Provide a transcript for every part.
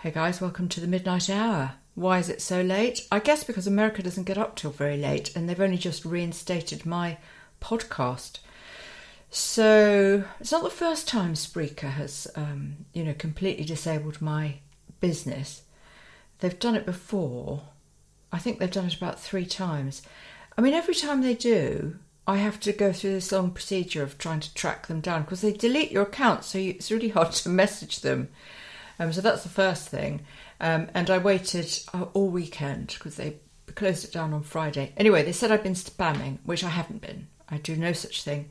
Hey guys, welcome to the Midnight Hour. Why is it so late? I guess because America doesn't get up till very late and they've only just reinstated my podcast. So it's not the first time Spreaker has, completely disabled my business. They've done it before. I think they've done it about 3 times. I mean, every time they do, I have to go through this long procedure of trying to track them down because they delete your account, so it's really hard to message them. So that's the first thing. And I waited all weekend because they closed it down on Friday. Anyway, they said I'd been spamming, which I haven't been. I do no such thing.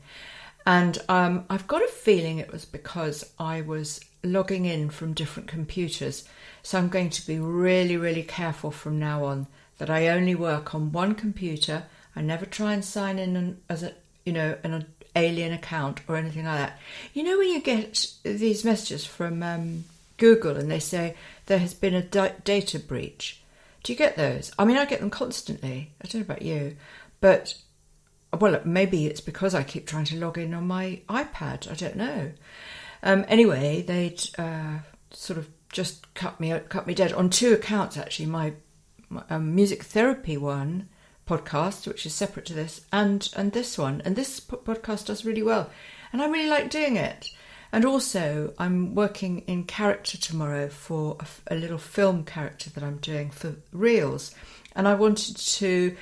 And I've got a feeling it was because I was logging in from different computers. So I'm going to be really, really careful from now on that I only work on one computer. I never try and sign in as an alien account or anything like that. You know when you get these messages from Google and they say there has been a data breach. Do you get those? I mean, I get them constantly. I don't know about you, but well, maybe it's because I keep trying to log in on my iPad. I don't know. Anyway, they'd sort of just cut me dead on 2 accounts actually. My music therapy one podcast, which is separate to this, and this one. And this podcast does really well, and I really like doing it. And also, I'm working in character tomorrow for a little film character that I'm doing for Reels. And I wanted to,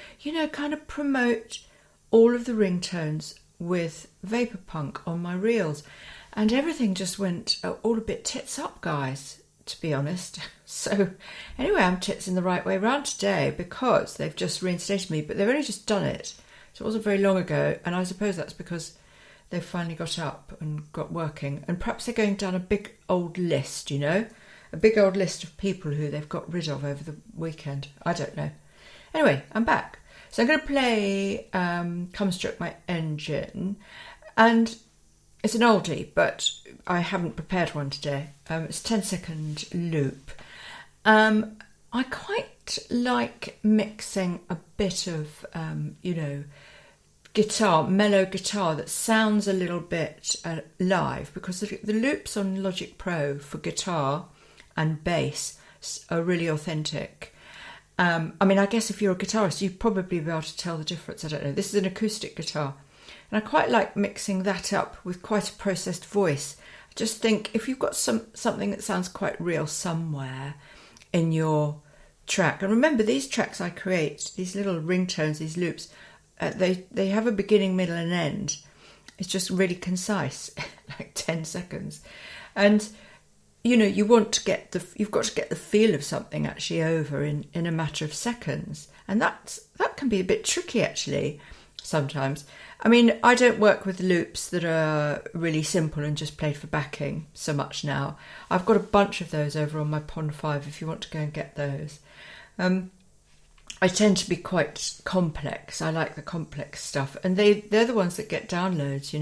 kind of promote all of the ringtones with Vapor Punk on my Reels. And everything just went all a bit tits up, guys, to be honest. So anyway, I'm tits in the right way round today because they've just reinstated me, but they've only just done it. So it wasn't very long ago. And I suppose that's because they've finally got up and got working. And perhaps they're going down a big old list, a big old list of people who they've got rid of over the weekend. I don't know. Anyway, I'm back. So I'm going to play Come Stroke My Engine. And it's an oldie, but I haven't prepared one today. It's a 10-second loop. I quite like mixing a bit of, guitar, mellow guitar that sounds a little bit live, because the loops on Logic Pro for guitar and bass are really authentic. I mean, I guess if you're a guitarist, you'd probably be able to tell the difference. I don't know. This is an acoustic guitar. And I quite like mixing that up with quite a processed voice. I just think if you've got something that sounds quite real somewhere in your track, and remember these tracks I create, these little ringtones, these loops, they have a beginning, middle and end. It's just really concise, like 10 seconds. And, you've got to get the feel of something actually over in a matter of seconds. And that can be a bit tricky actually sometimes. I mean, I don't work with loops that are really simple and just played for backing so much now. I've got a bunch of those over on my Pond 5 if you want to go and get those. I tend to be quite complex. I like the complex stuff. And they're the ones that get downloads,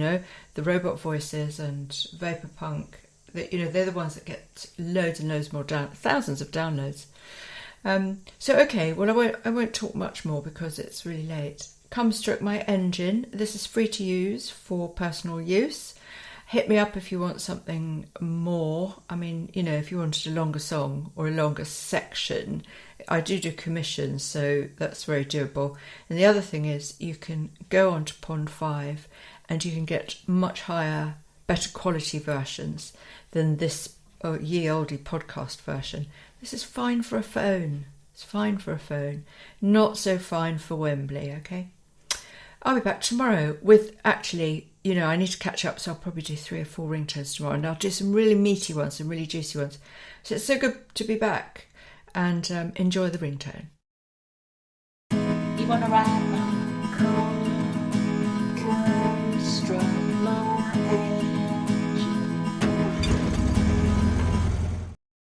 the robot voices and Vapor Punk. They're the ones that get loads and loads more thousands of downloads. Okay, well, I won't talk much more because it's really late. Come Stroke My Engine. This is free to use for personal use. Hit me up if you want something more. I mean, if you wanted a longer song or a longer section, I do commissions, so that's very doable. And the other thing is you can go onto Pond 5 and you can get much higher, better quality versions than this ye olde podcast version. This is fine for a phone. It's fine for a phone. Not so fine for Wembley, okay? I'll be back tomorrow with actually, I need to catch up, so I'll probably do 3 or 4 ringtones tomorrow, and I'll do some really meaty ones, some really juicy ones. So it's so good to be back, and enjoy the ringtone. You want to ride?